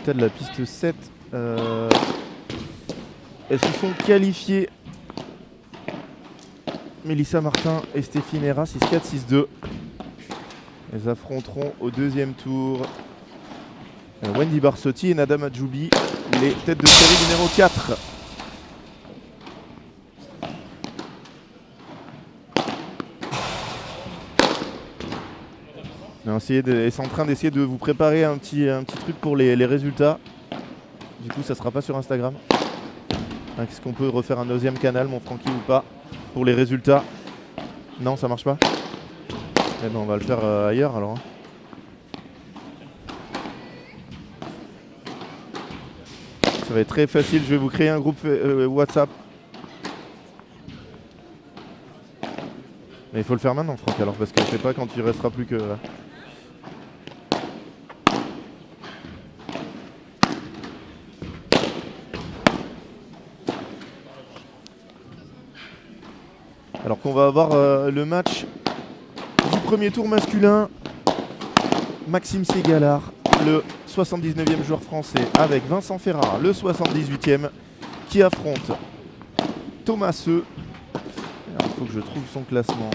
résultats de la piste 7. Elles se sont qualifiées. Mélissa Martin et Stéphine Hera, 6-4, 6-2. Elles affronteront au deuxième tour Wendy Barsotti et Nada Majoubi, les têtes de série numéro 4. Elles sont en train d'essayer de vous préparer un petit truc pour les résultats. Du coup, ça sera pas sur Instagram. Est-ce qu'on peut refaire un deuxième canal, mon Francky, ou pas, pour les résultats? Non, ça marche pas? Eh ben, on va le faire ailleurs alors. Ça va être très facile. Je vais vous créer un groupe WhatsApp. Mais il faut le faire maintenant, Franck, alors, parce que je sais pas quand il restera plus que. Alors qu'on va avoir le match du premier tour masculin. Maxime Ségalard, le 79e joueur français, avec Vincent Ferrara, le 78e, qui affronte Thomas Seu. Il faut que je trouve son classement.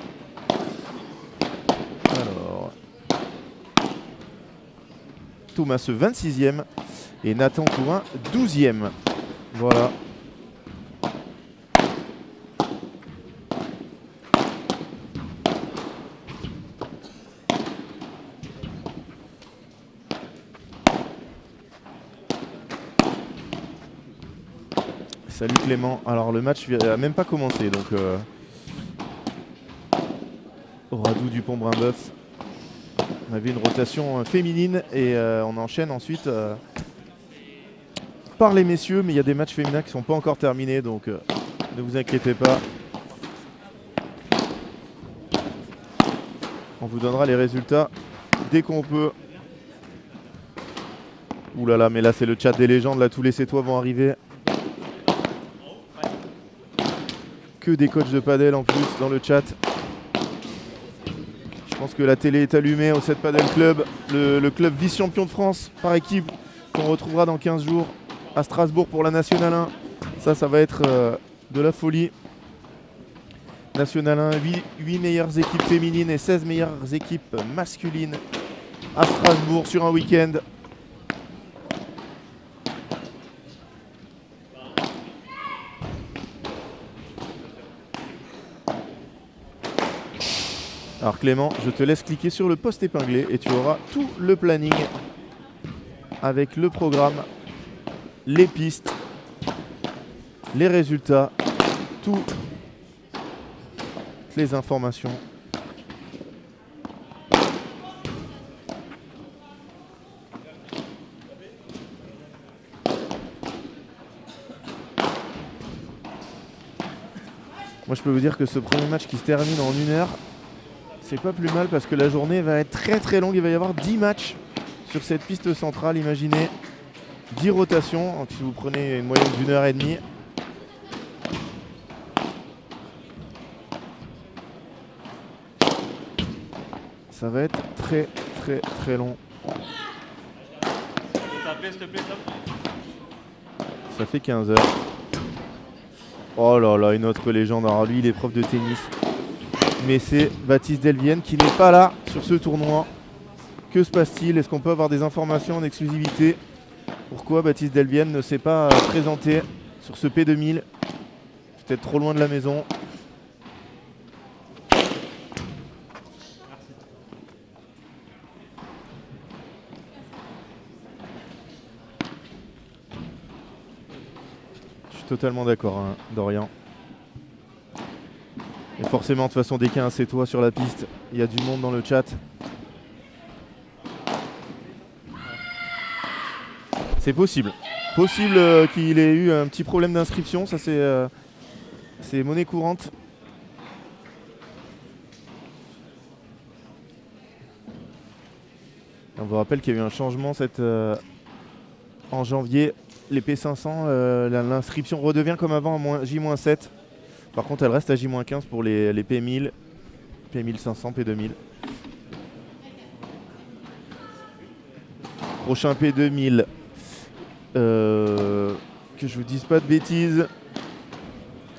Alors, Thomas Seu, 26e, et Nathan Courin, 12e. Voilà. Salut Clément. Alors le match n'a même pas commencé, donc Radou Dupont-Brimboeuf. On avait une rotation féminine et on enchaîne ensuite par les messieurs, mais il y a des matchs féminins qui ne sont pas encore terminés, donc ne vous inquiétez pas. On vous donnera les résultats dès qu'on peut. Ouh là là, mais là c'est le chat des légendes, là tous les Sétois vont arriver. Que des coachs de padel en plus dans le chat. Je pense que la télé est allumée au 7 Padel Club, le club vice-champion de France par équipe qu'on retrouvera dans 15 jours à Strasbourg pour la Nationale 1. Ça va être de la folie. Nationale 1, 8 meilleures équipes féminines et 16 meilleures équipes masculines à Strasbourg sur un week-end. Alors Clément, je te laisse cliquer sur le post épinglé et tu auras tout le planning avec le programme, les pistes, les résultats, toutes les informations. Moi je peux vous dire que ce premier match qui se termine en 1 heure, c'est pas plus mal parce que la journée va être très très longue. Il va y avoir 10 matchs sur cette piste centrale, imaginez. 10 rotations, donc si vous prenez une moyenne d'1 heure et demie. Ça va être très très très long. Ça fait 15 heures. Oh là là, une autre légende. Alors lui, il est prof de tennis. Mais c'est Baptiste Delvienne qui n'est pas là sur ce tournoi. Que se passe-t-il? Est-ce qu'on peut avoir des informations en exclusivité? Pourquoi Baptiste Delvienne ne s'est pas présenté sur ce P2000? Peut-être trop loin de la maison. Je suis totalement d'accord, hein, Dorian. Et forcément, de toute façon, dès qu'il y a un Sétois sur la piste, il y a du monde dans le chat. C'est possible. Possible qu'il ait eu un petit problème d'inscription. Ça, c'est monnaie courante. On vous rappelle qu'il y a eu un changement en janvier. Les P500, l'inscription redevient comme avant à J-7. Par contre, elle reste à J-15 pour les P1000, P1500, P2000. Prochain P2000, Que je vous dise pas de bêtises.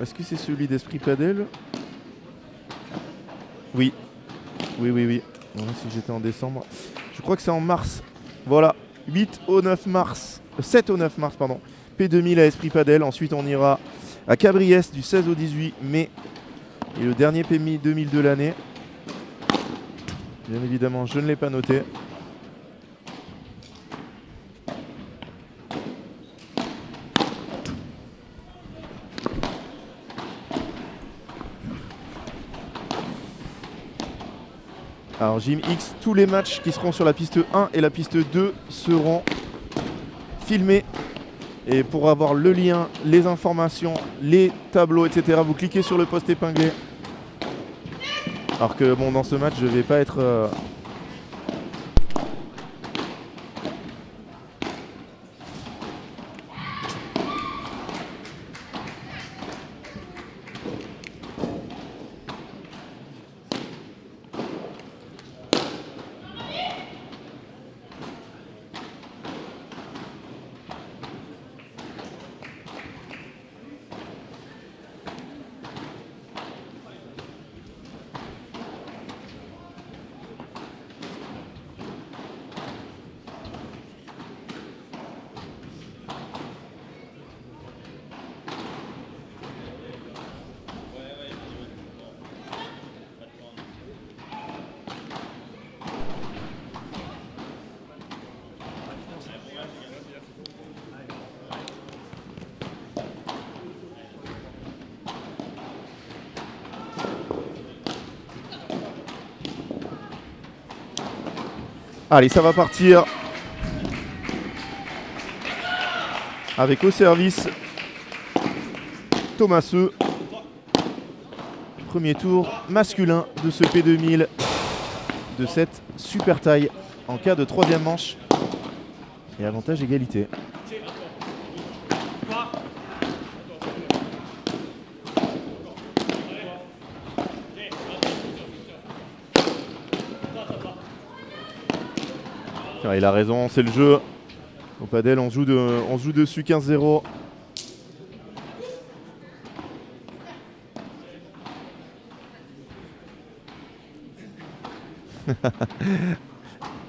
Est-ce que c'est celui d'Esprit Padel? Oui. Oui. Non, si j'étais en décembre. Je crois que c'est en mars. Voilà. 8 au 9 mars. 7 au 9 mars, pardon. P2000 à Esprit Padel. Ensuite, on ira à Cabriès du 16 au 18 mai. Et le dernier PMI 2000 de l'année. Bien évidemment, je ne l'ai pas noté. Alors Gym X, tous les matchs qui seront sur la piste 1 et la piste 2 seront filmés. Et pour avoir le lien, les informations, les tableaux, etc., vous cliquez sur le post épinglé. Alors que bon, dans ce match, je vais pas être... Allez, ça va partir. Avec au service Thomaseux. Premier tour masculin de ce P2000 de cette super taille en cas de troisième manche. Et avantage égalité. Ah, il a raison, c'est le jeu. Au padel, on joue dessus 15-0.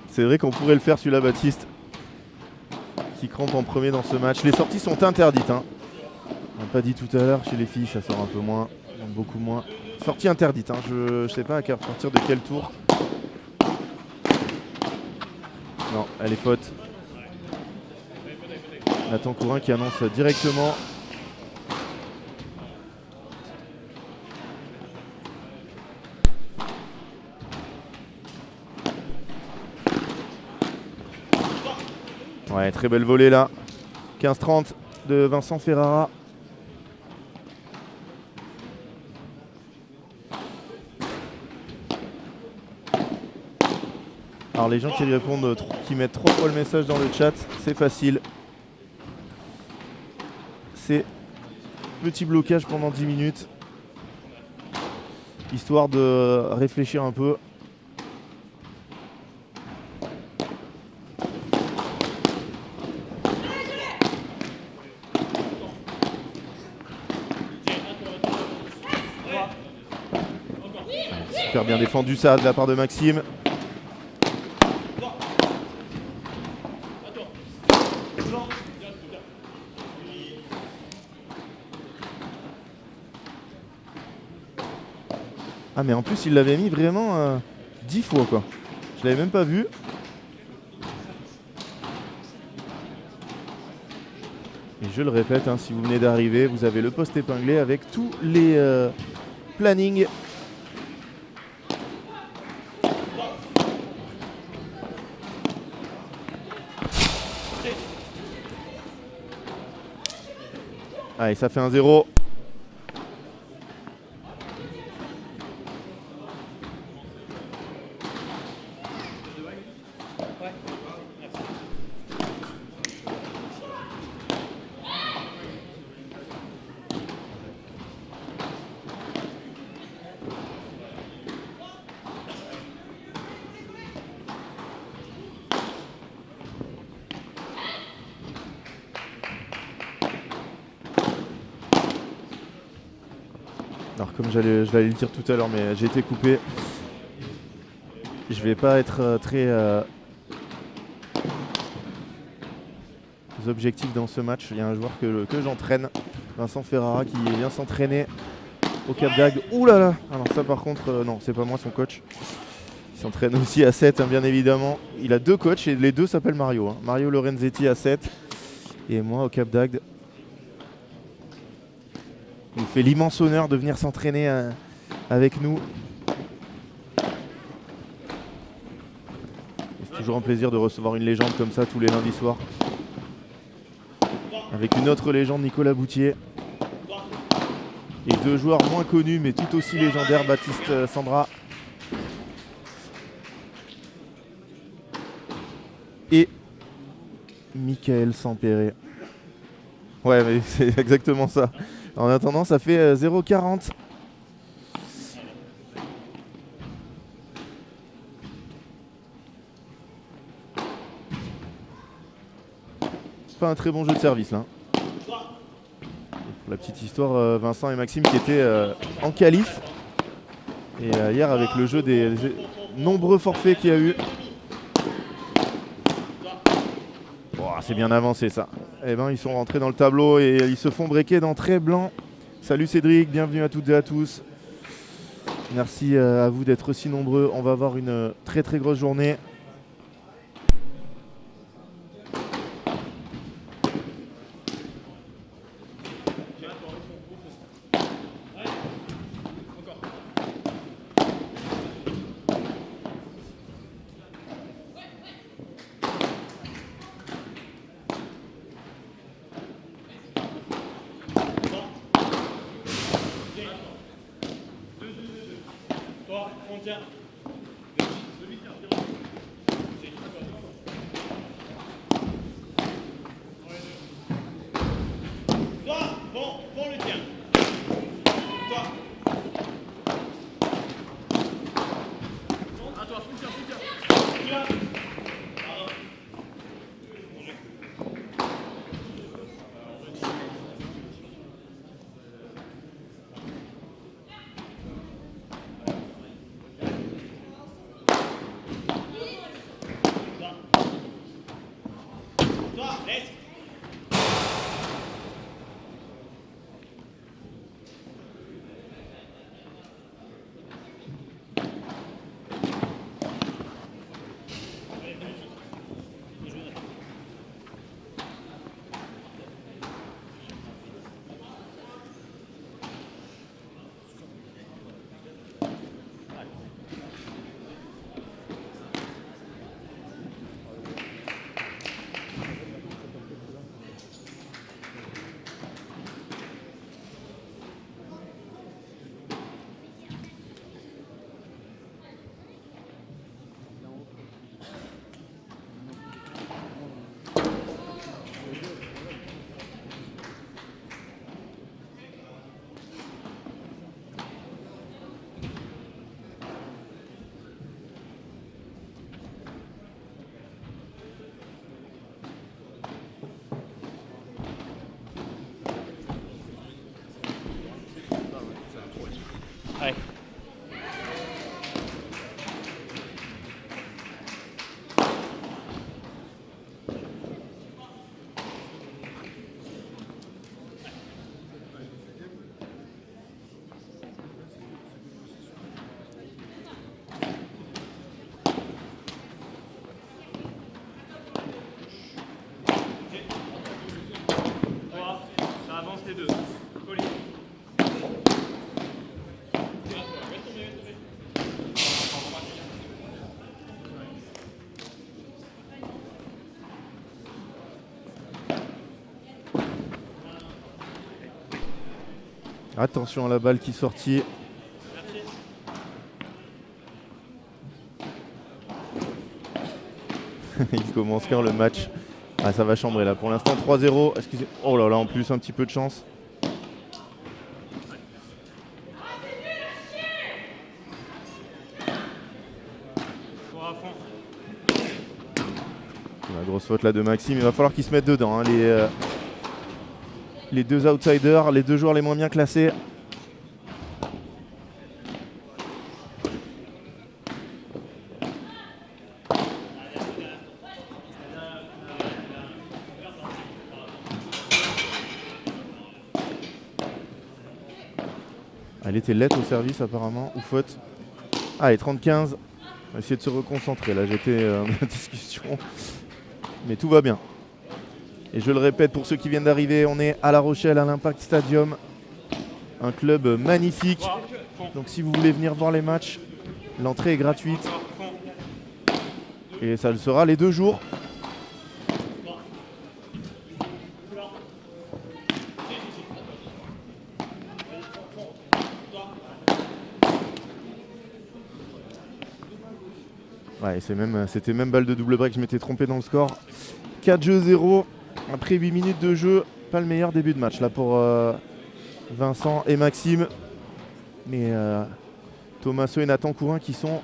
C'est vrai qu'on pourrait le faire celui-là, Baptiste. Qui crampe en premier dans ce match. Les sorties sont interdites. Hein. On n'a pas dit tout à l'heure, chez les filles, ça sort un peu moins. Beaucoup moins. Sortie interdite. Hein. Je sais pas à partir de quel tour. Non, elle est faute. Nathan Courin qui annonce directement. Ouais, très belle volée là. 15-30 de Vincent Ferrara. Alors les gens qui répondent, qui mettent 3 fois le message dans le chat, c'est facile. C'est petit blocage pendant 10 minutes. Histoire de réfléchir un peu. Super bien défendu ça de la part de Maxime. Ah mais en plus il l'avait mis vraiment 10 fois quoi. Je l'avais même pas vu. Et je le répète, hein, si vous venez d'arriver, vous avez le post épinglé avec tous les plannings. Allez, ça fait un 0. je l'allais le dire tout à l'heure, mais j'ai été coupé. Je vais pas être très objectif dans ce match. Il y a un joueur que j'entraîne, Vincent Ferrara, qui vient s'entraîner au Cap d'Agde. Ouh là là. Alors ça par contre, non, c'est pas moi son coach. Il s'entraîne aussi à 7, hein, bien évidemment. Il a 2 coachs et les 2 s'appellent Mario. Hein. Mario Lorenzetti à 7 et moi au Cap d'Agde. Il nous fait l'immense honneur de venir s'entraîner avec nous. C'est toujours un plaisir de recevoir une légende comme ça tous les lundis soirs. Avec une autre légende, Nicolas Boutier. Et 2 joueurs moins connus mais tout aussi légendaires, Baptiste Sandra et Michael Sampéré. Ouais, mais c'est exactement ça. En attendant, ça fait 0,40. Pas un très bon jeu de service là. Pour la petite histoire, Vincent et Maxime qui étaient en qualif. Et hier avec le jeu des nombreux forfaits qu'il y a eu. Oh, c'est bien avancé ça. Eh ben, ils sont rentrés dans le tableau et ils se font breaker d'entrée blanc. Salut Cédric, bienvenue à toutes et à tous. Merci à vous d'être aussi nombreux. On va avoir une très très grosse journée. Ouais. Ça avance les deux. Colline. Attention à la balle qui est sortie. Il commence quand le match. Ah, ça va chambrer là. Pour l'instant 3-0. Excusez. Oh là là, en plus un petit peu de chance. La grosse faute là de Maxime. Il va falloir qu'ils se mettent dedans. Hein, les deux outsiders, les deux joueurs les moins bien classés. Elle était laite au service apparemment, ou faute. Allez, 30-15. On va essayer de se reconcentrer. Là, j'étais en discussion. Mais tout va bien. Et je le répète pour ceux qui viennent d'arriver, on est à La Rochelle, à l'Impact Stadium. Un club magnifique. Donc si vous voulez venir voir les matchs, l'entrée est gratuite. Et ça le sera les 2 jours. Ouais, c'était même balle de double break, je m'étais trompé dans le score. 4-0 après 8 minutes de jeu. Pas le meilleur début de match là pour Vincent et Maxime. Mais Thomaso et Nathan Courin qui sont...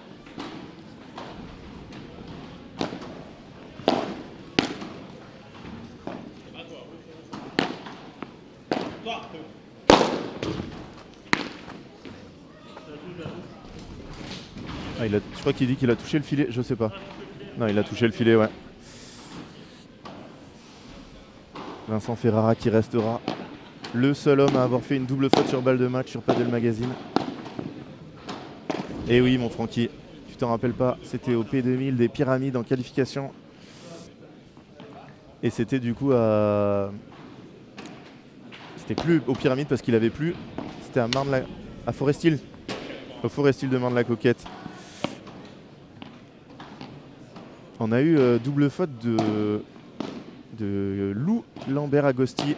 Ah, je crois qu'il dit qu'il a touché le filet, je sais pas. Non, il a touché le filet, ouais. Vincent Ferrara qui restera le seul homme à avoir fait une double faute sur balle de match sur Padel Magazine. Et oui, mon Francky, tu t'en rappelles pas, c'était au P2000 des Pyramides en qualification. Et c'était du coup à... C'était plus aux Pyramides parce qu'il avait plu. C'était à Forest Hill. Au Forest Hill de Marne-la-Coquette. On a eu double faute de Lou Lambert Agosti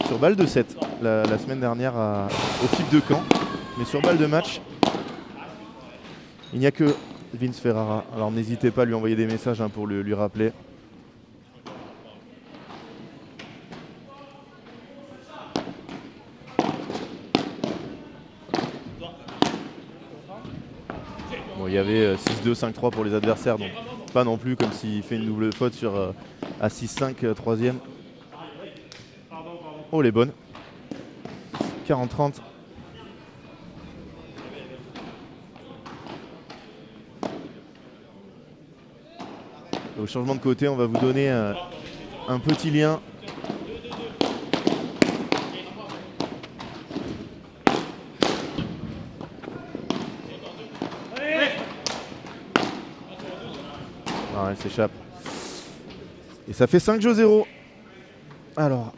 sur balle de 7 la semaine dernière au FIP de Caen. Mais sur balle de match, il n'y a que Vince Ferrara. Alors n'hésitez pas à lui envoyer des messages pour lui rappeler. Bon, il y avait 6-2, 5-3 pour les adversaires, donc pas non plus comme s'il fait une double faute à 6-5, troisième. Oh, les bonnes. 40-30. Au changement de côté, on va vous donner un petit lien. Ah, elle s'échappe. Et ça fait 5-0. Alors,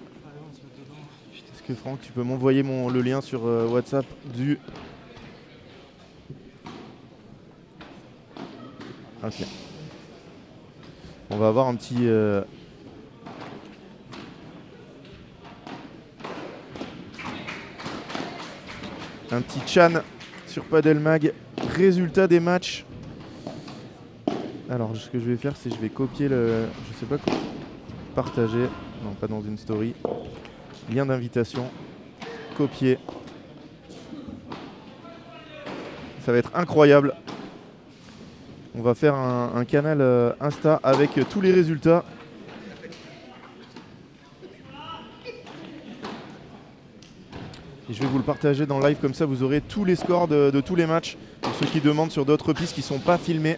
est-ce que Franck, tu peux m'envoyer le lien sur WhatsApp du... Ok. On va avoir un petit... un petit chan sur Padel Mag. Résultat des matchs. Alors, ce que je vais faire, c'est que je vais copier je sais pas quoi. Partager. Non, pas dans une story. Lien d'invitation. Copier. Ça va être incroyable. On va faire un canal Insta avec tous les résultats. Et je vais vous le partager dans le live, comme ça vous aurez tous les scores de tous les matchs. Pour ceux qui demandent sur d'autres pistes qui ne sont pas filmées.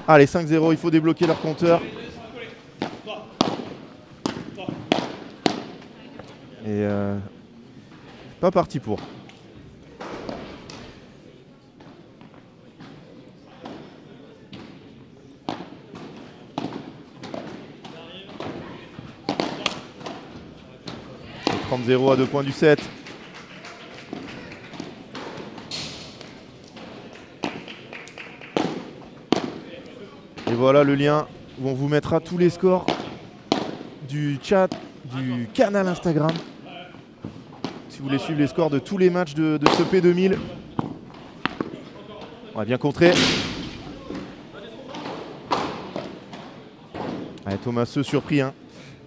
Allez, 5-0, il faut débloquer leur compteur. Et pas parti pour. Et 30-0 à 2 points du 7. Et voilà le lien où on vous mettra tous les scores du chat, du canal Instagram. Si vous voulez suivre les scores de tous les matchs de ce P2000. On va bien contrer. Allez, Thomaso surpris. Hein.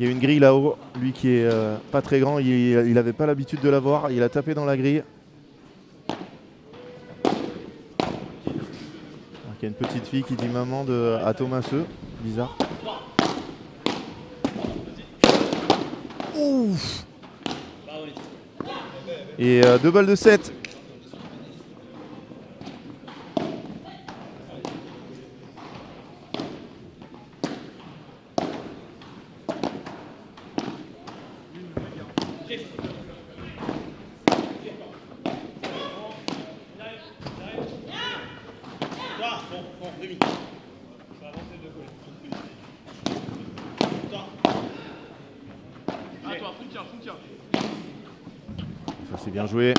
Il y a une grille là-haut. Lui qui est pas très grand, il n'avait pas l'habitude de la voir. Il a tapé dans la grille. Il y a une petite fille qui dit maman à Thomaso. Bizarre. Ouf. Et 2 balles de 7. Ça c'est bien joué.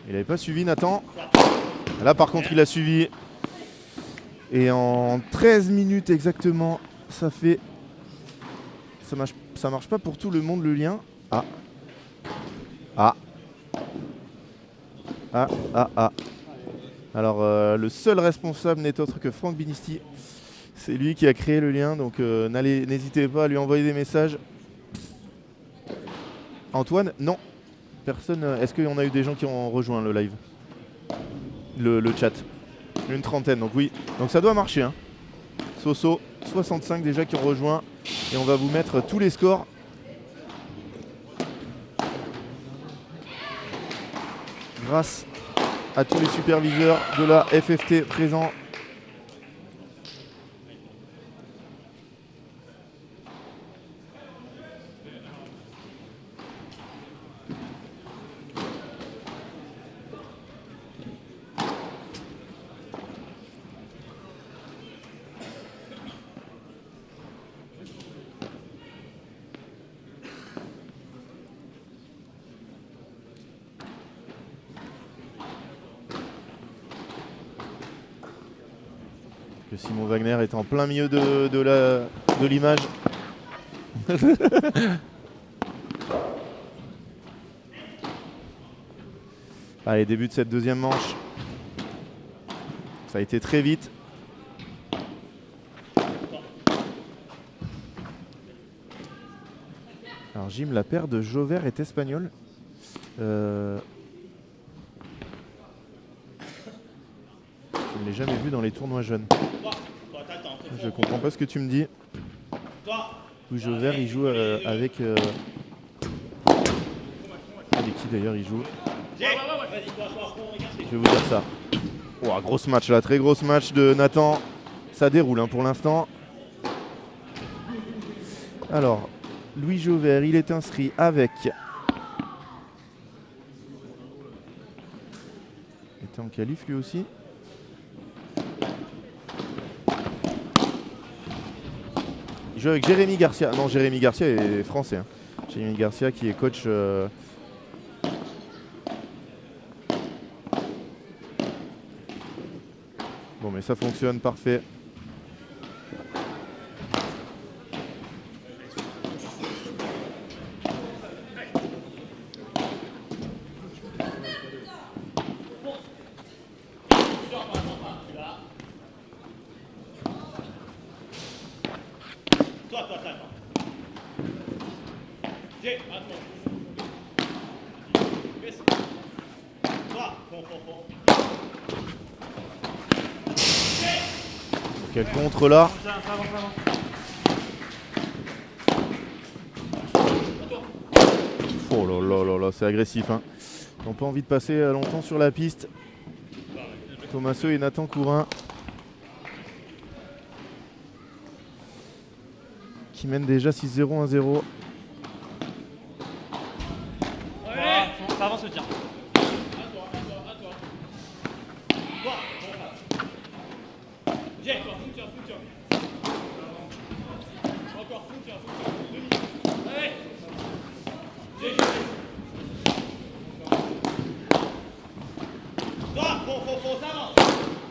Il n'avait pas suivi Nathan. Là par contre il a suivi. Et en 13 minutes exactement, ça fait... Ça marche pas pour tout le monde le lien. Ah. Ah. Ah, ah, ah. Alors le seul responsable n'est autre que Franck Binisti. C'est lui qui a créé le lien, donc n'hésitez pas à lui envoyer des messages. Antoine, non. Personne. Est-ce qu'il y en a eu des gens qui ont rejoint le live, le chat? Une trentaine, donc oui. Donc ça doit marcher. Hein. Soso, 65 déjà qui ont rejoint. Et on va vous mettre tous les scores. Grâce à tous les superviseurs de la FFT présents. Que Simon Wagner est en plein milieu de l'image. Allez, début de cette deuxième manche. Ça a été très vite. Alors Jim, la paire de Jauvert est espagnole. Je ne l'ai jamais vu dans les tournois jeunes. Je comprends pas ce que tu me dis. Louis Jauvert, il joue avec... Avec qui d'ailleurs il joue? Je vais vous dire ça. Oh, gros match là, très gros match de Nathan. Ça déroule hein, pour l'instant. Alors, Louis Jauvert, il est inscrit avec... Il était en qualif lui aussi. Il joue avec Jérémy Garcia. Non, Jérémy Garcia est français. Hein. Jérémy Garcia qui est coach... Bon, mais ça fonctionne, parfait. Quel contre là. Oh là là là là, c'est agressif. Hein. Ils n'ont pas envie de passer longtemps sur la piste. Thomaseux et Nathan Courin qui mènent déjà 6-0, 1-0. Ça avance le tir.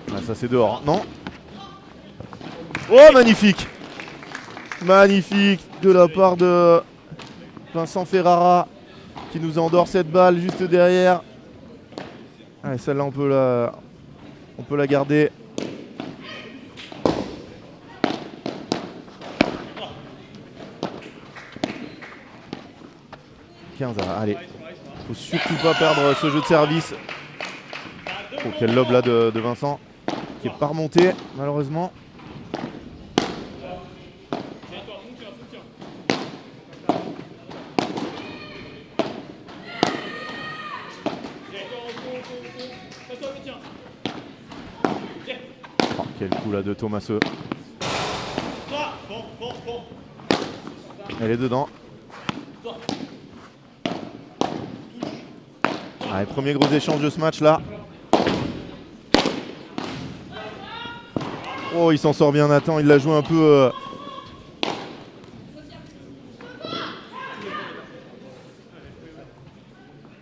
Ah, ça c'est dehors, non? Oh magnifique! Magnifique de la part de Vincent Ferrara qui nous endort cette balle juste derrière. Allez, celle-là on peut la garder. Allez, faut surtout pas perdre ce jeu de service. Oh, quel lob là de Vincent qui est pas remonté malheureusement. Quel coup là de Thomaseux. Elle est dedans. Allez, premier gros échange de ce match là. Oh, il s'en sort bien Nathan, il l'a joué un peu...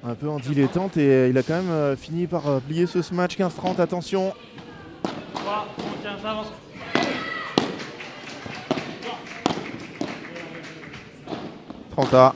un peu en dilettante et il a quand même fini par plier ce match. 15-30, attention. 3, 15, avance. 30A.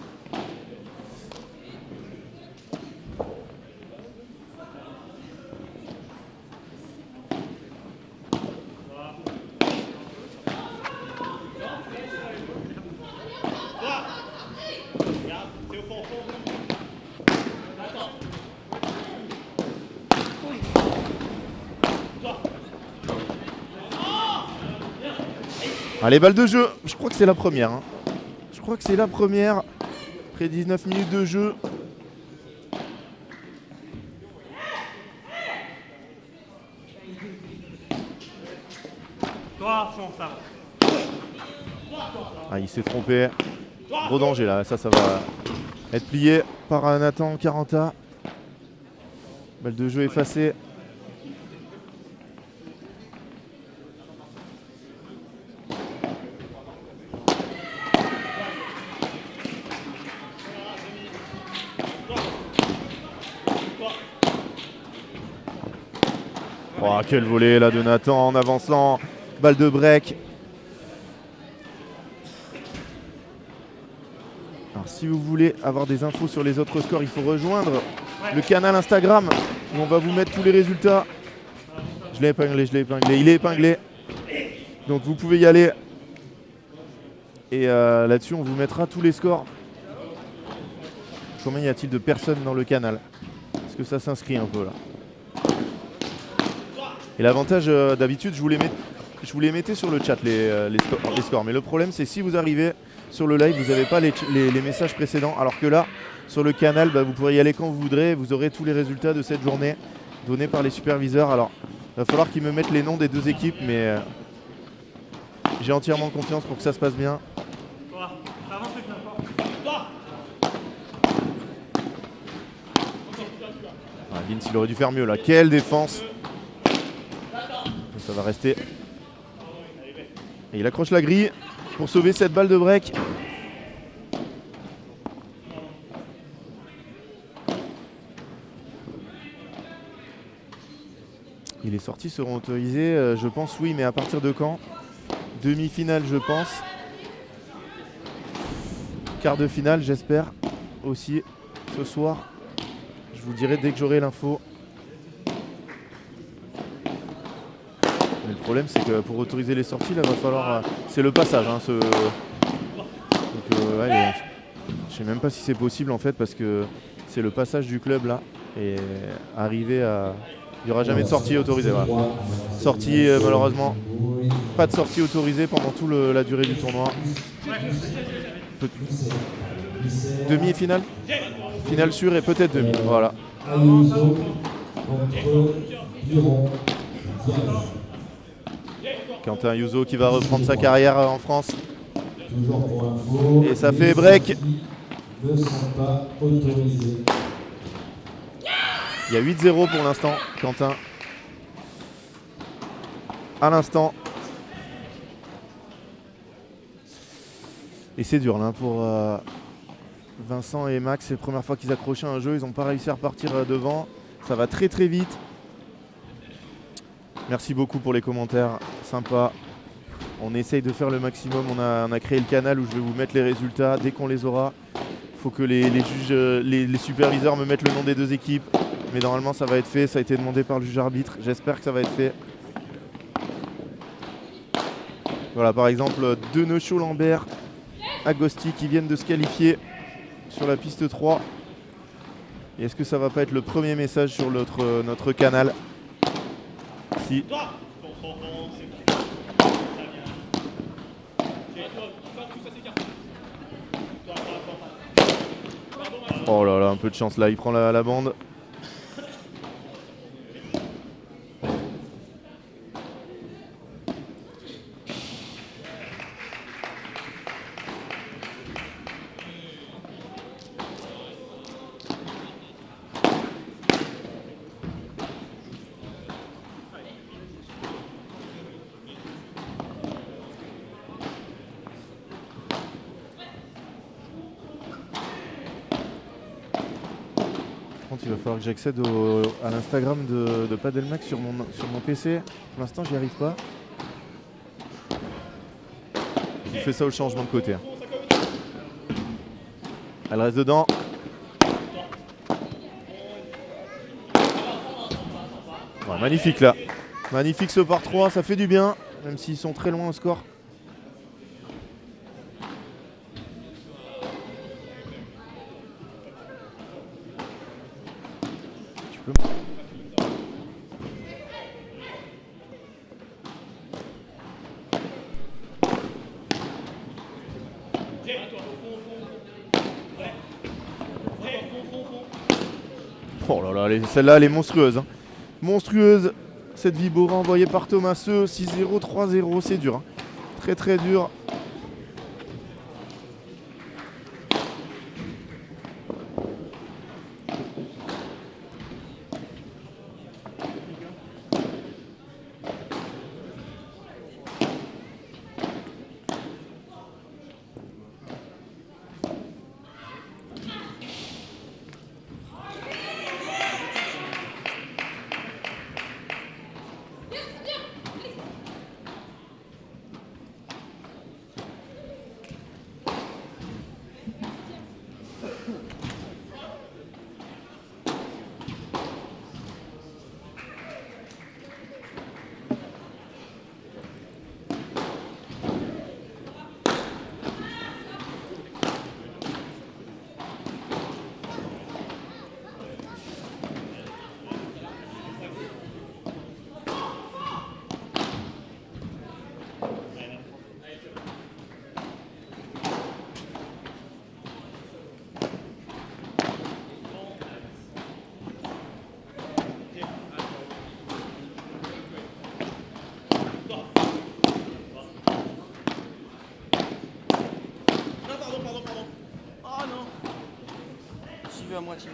Allez, balle de jeu. Je crois que c'est la première. Hein. Je crois que c'est la première. Après 19 minutes de jeu. Toi, fond, ça va. Ah, il s'est trompé. Gros danger là. Ça va être plié par Nathan Caranta. Balle de jeu effacée. Oh, quel volet là de Nathan en avançant. Balle de break. Alors si vous voulez avoir des infos sur les autres scores, il faut rejoindre le canal Instagram où on va vous mettre tous les résultats. Je l'ai épinglé, il est épinglé. Donc vous pouvez y aller. Et là-dessus on vous mettra tous les scores. Combien y a-t-il de personnes dans le canal? Est-ce que ça s'inscrit un peu là? Et l'avantage d'habitude, je vous les mettais sur le chat les scores. Mais le problème c'est si vous arrivez sur le live, vous n'avez pas les messages précédents. Alors que là, sur le canal, vous pourrez y aller quand vous voudrez. Vous aurez tous les résultats de cette journée donnés par les superviseurs. Alors, il va falloir qu'ils me mettent les noms des deux équipes. Mais j'ai entièrement confiance pour que ça se passe bien. Ah, Vince, il aurait dû faire mieux là. Quelle défense! Ça va rester. Et il accroche la grille pour sauver cette balle de break. Et les sorties seront autorisées, je pense oui, mais à partir de quand? Demi-finale, je pense. Quart de finale, j'espère aussi ce soir. Je vous dirai dès que j'aurai l'info. Mais le problème, c'est que pour autoriser les sorties, là, va falloir. C'est le passage. Hein, Donc, ouais, je sais même pas si c'est possible en fait, parce que c'est le passage du club là. Et arriver à. Il n'y aura jamais de sortie autorisée. Voilà. Sortie, malheureusement, pas de sortie autorisée pendant toute la durée du tournoi. Demi et finale? Finale sûre et peut-être demi. Voilà. Quentin Ayuso qui va reprendre sa carrière en France. Et ça fait break. Il y a 8-0 pour l'instant, Quentin. À l'instant. Et c'est dur là pour Vincent et Max. C'est la première fois qu'ils accrochaient un jeu. Ils n'ont pas réussi à repartir devant. Ça va très très vite. Merci beaucoup pour les commentaires. Sympa. On essaye de faire le maximum. On a créé le canal où je vais vous mettre les résultats dès qu'on les aura. Il faut que les juges, les superviseurs me mettent le nom des deux équipes. Mais normalement ça va être fait. Ça a été demandé par le juge arbitre. J'espère que ça va être fait. Voilà, par exemple, Deneuchot-Lambert, Agosti qui viennent de se qualifier sur la piste 3. Et est-ce que ça va pas être le premier message sur notre canal? Si. Oh là là, un peu de chance là, il prend la bande. contre, il va falloir que j'accède à l'Instagram de Padelmax sur mon PC. Pour l'instant, j'y arrive pas. Je fais ça au changement de côté. Elle reste dedans. Ouais, magnifique là. Magnifique ce par 3, ça fait du bien, même s'ils sont très loin au score. Tu peux. Oh là là, celle-là elle est monstrueuse. Hein. Monstrueuse. Cette Vibora envoyée par Thomaseux. 6-0, 3-0, c'est dur. Hein. Très très dur. À moitié.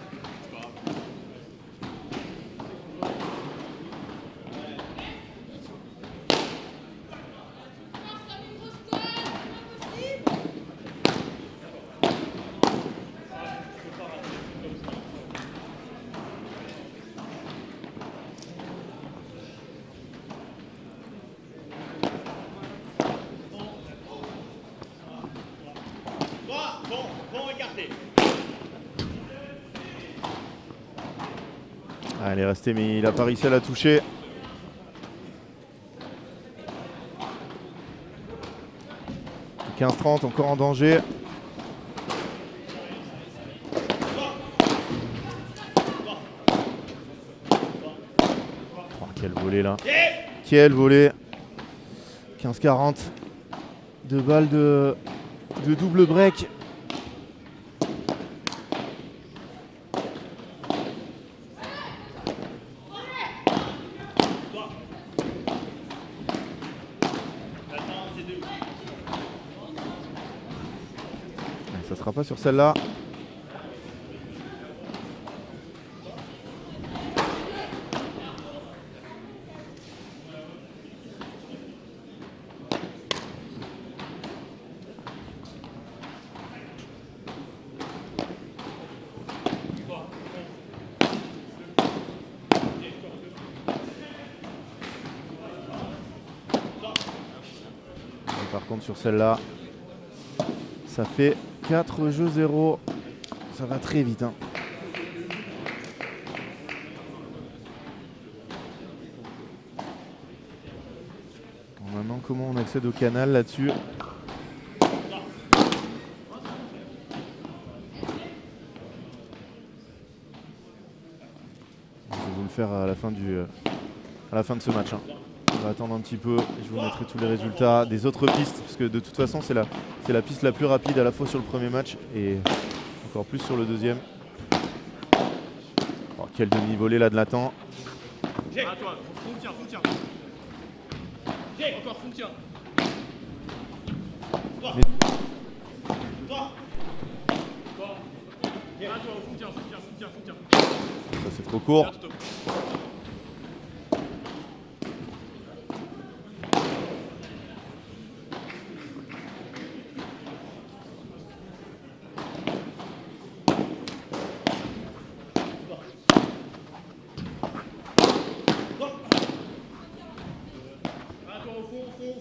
Bon écarté. Ah, elle est restée, mais il n'a pas réussi à la toucher. « 15-30, encore en danger. » Oh, quel volée là. Quel volée. 15-40. 2 balles de double break. Ça sera pas sur celle-là. Par contre sur celle-là, ça fait 4 jeux 0. Ça va très vite. Hein. Bon, maintenant, comment on accède au canal là-dessus? Je vais vous le faire à la fin de ce match. Hein. On va attendre un petit peu, je vous mettrai tous les résultats des autres pistes, parce que de toute façon c'est la piste la plus rapide à la fois sur le premier match et encore plus sur le deuxième. Oh, quel demi-volée là de Nathan. À toi, Fontien. Encore Fontien. Toi. À toi, Fontien. Ça c'est trop court.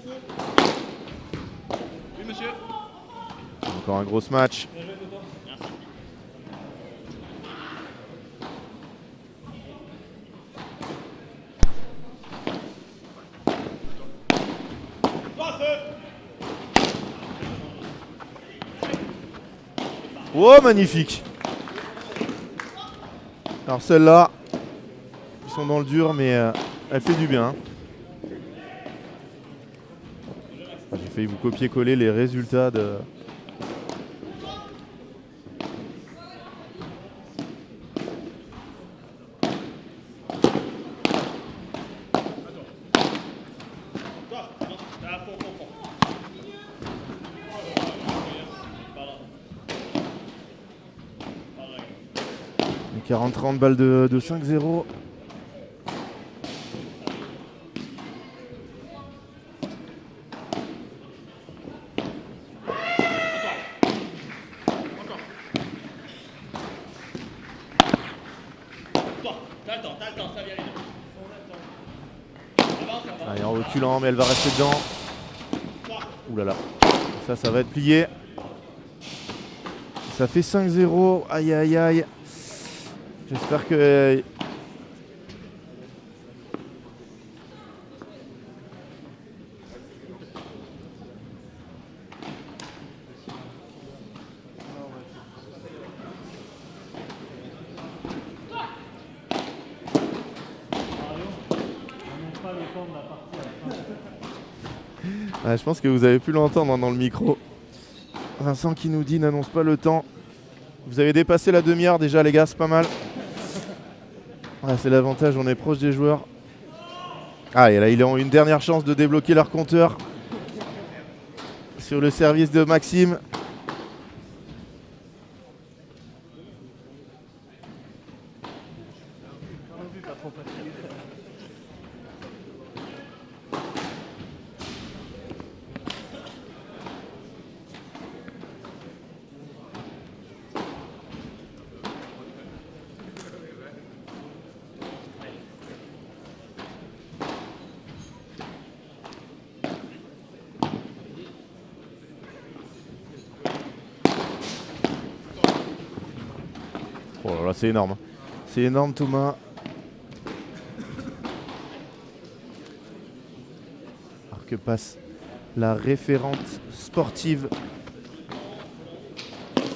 Oui, monsieur. Encore un gros match. Oh, magnifique. Alors celle-là, ils sont dans le dur, mais elle fait du bien. J'ai failli vous copier-coller les résultats de... Les 40-30 balles de 5-0. Allez, en reculant, mais elle va rester dedans. Ouh là là. Ça va être plié. Ça fait 5-0. Aïe aïe aïe. J'espère que... Je pense que vous avez pu l'entendre dans le micro. Vincent qui nous dit n'annonce pas le temps. Vous avez dépassé la demi-heure déjà les gars, c'est pas mal. C'est l'avantage, on est proche des joueurs. Et là ils ont une dernière chance de débloquer leur compteur. Sur le service de Maxime. Oh là là, c'est énorme. C'est énorme Thomas. Alors que passe la référente sportive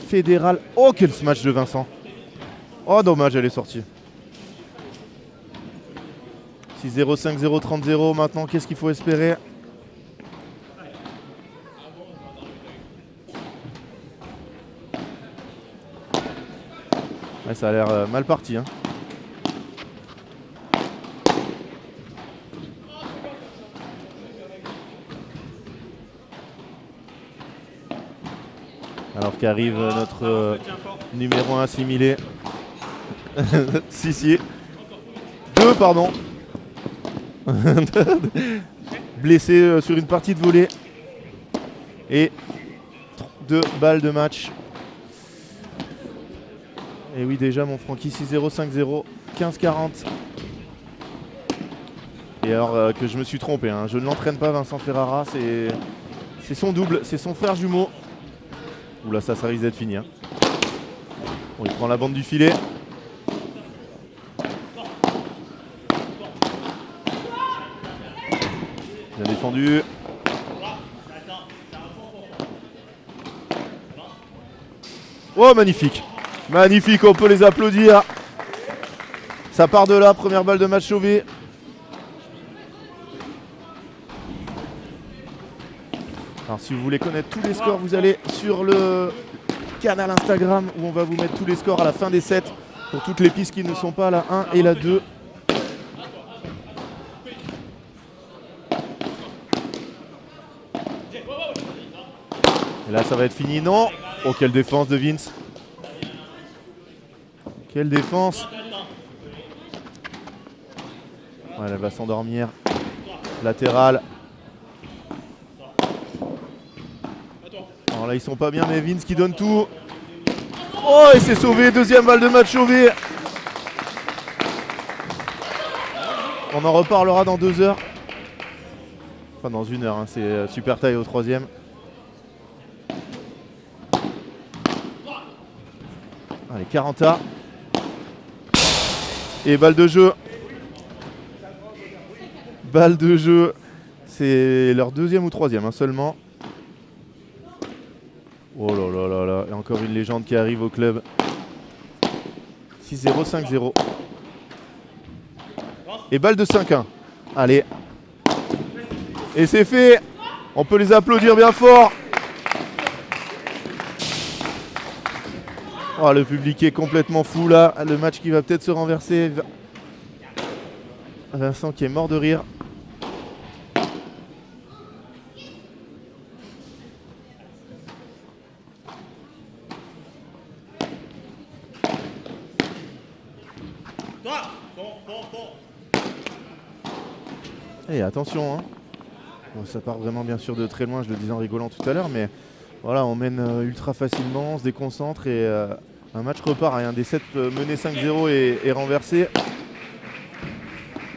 fédérale. Oh quel smash de Vincent. Oh dommage, elle est sortie. 6-0, 5-0, 30-0 maintenant, qu'est-ce qu'il faut espérer? Ça a l'air mal parti. Alors qu'arrive notre numéro 1 assimilé. Si. 2, pardon. Blessé sur une partie de volée. Et 2 balles de match. Et oui, déjà mon Francky 6-0, 5-0, 15-40. Et alors que je me suis trompé, je ne l'entraîne pas Vincent Ferrara, c'est son double, c'est son frère jumeau. Oula, ça risque d'être fini. Bon, il prend la bande du filet. Bien défendu. Oh, magnifique. Magnifique, on peut les applaudir. Ça part de là, première balle de match sauvée. Alors si vous voulez connaître tous les scores, vous allez sur le canal Instagram où on va vous mettre tous les scores à la fin des sets pour toutes les pistes qui ne sont pas la 1 et la 2. Et là ça va être fini, non. Oh quelle défense de Vince. Quelle défense. Elle va s'endormir. Latéral. Alors là ils sont pas bien, mais Vince qui donne tout. Oh, et c'est sauvé, deuxième balle de match sauvée. On en reparlera dans 2 heures. Enfin dans 1 heure, hein. C'est super taille au 3e. Allez, 40A. Et balle de jeu. Balle de jeu. C'est leur 2e ou 3e hein, seulement. Oh là là là là. Et encore une légende qui arrive au club. 6-0, 5-0. Et balle de 5-1. Allez. Et c'est fait. On peut les applaudir bien fort. Oh, le public est complètement fou là. Le match qui va peut-être se renverser. Vincent qui est mort de rire. Et attention, hein. Bon, ça part vraiment bien sûr de très loin, je le disais en rigolant tout à l'heure, mais voilà, on mène ultra facilement, on se déconcentre et un match repart. Un des 7 menés 5-0 et renversé.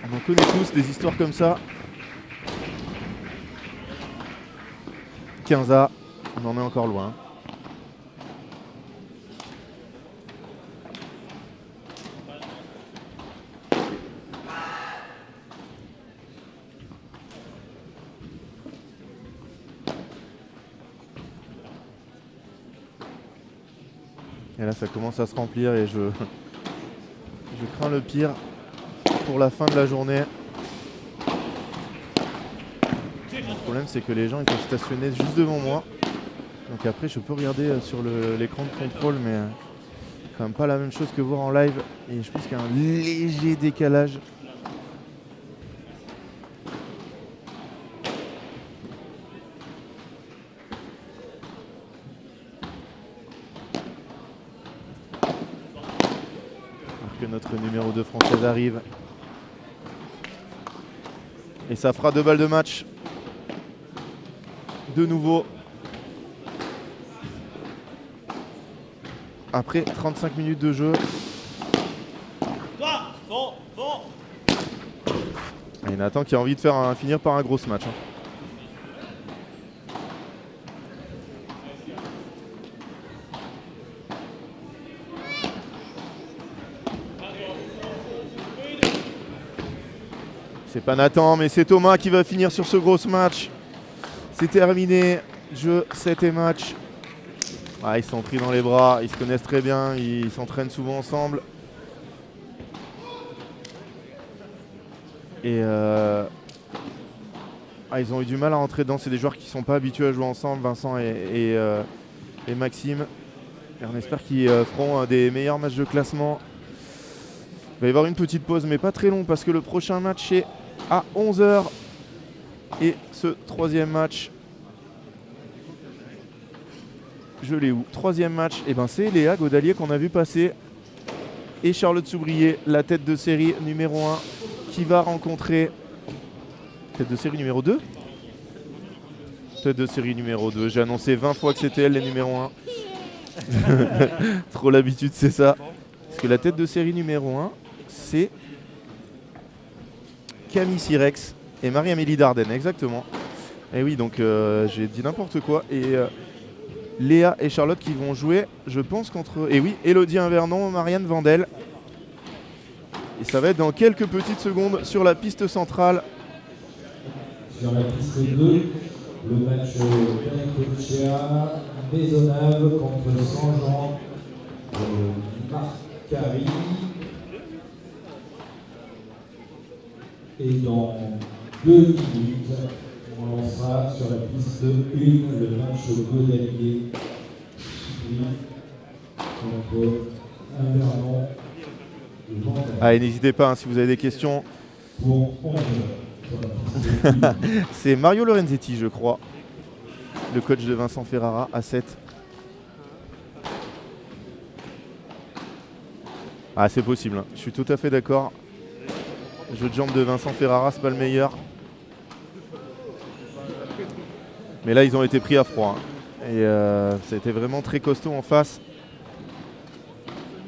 On en connaît tous des histoires comme ça. 15A, on en est encore loin. Et là ça commence à se remplir et je crains le pire pour la fin de la journée. Le problème c'est que les gens ils peuvent stationner juste devant moi. Donc après je peux regarder sur l'écran de contrôle mais quand même pas la même chose que voir en live. Et je pense qu'il y a un léger décalage. Que notre numéro 2 française arrive. Et ça fera 2 balles de match. De nouveau. Après 35 minutes de jeu. Et Nathan qui a envie de finir par un gros match. Hein. C'est pas Nathan, mais c'est Thomas qui va finir sur ce gros match. C'est terminé. Jeu, 7 et match. Ah, ils sont pris dans les bras, ils se connaissent très bien, ils s'entraînent souvent ensemble. Et ils ont eu du mal à rentrer dedans. C'est des joueurs qui ne sont pas habitués à jouer ensemble, Vincent et Maxime. Et on espère qu'ils feront des meilleurs matchs de classement. Il va y avoir une petite pause, mais pas très long, parce que le prochain match est à 11h. Et ce 3e match, je l'ai où? 3e match, et c'est Léa Godalier qu'on a vu passer. Et Charlotte Soubrier, la tête de série numéro 1, qui va rencontrer... Tête de série numéro 2 ? Tête de série numéro 2. J'ai annoncé 20 fois que c'était elle, les numéro 1. Trop l'habitude, c'est ça. Parce que la tête de série numéro 1, c'est Camille Sirex et Marie-Amélie Dardenne, exactement. Et oui, donc j'ai dit n'importe quoi. Et Léa et Charlotte qui vont jouer, je pense, contre... Et oui, Elodie Invernon, Marianne Vandel. Et ça va être dans quelques petites secondes sur la piste centrale. Sur la piste 2, le match Panacochea, Maisonneuve contre Saint-Jean, Marcari. Et dans 2 minutes, on lancera sur la piste 1 le match Godalier contre Invernon. Allez, n'hésitez pas si vous avez des questions. Pour 11. C'est Mario Lorenzetti, je crois, le coach de Vincent Ferrara à 7. Ah, c'est possible, hein. Je suis tout à fait d'accord. Le jeu de jambes de Vincent Ferrara, c'est pas le meilleur. Mais là, ils ont été pris à froid. Hein. Et ça a été vraiment très costaud en face.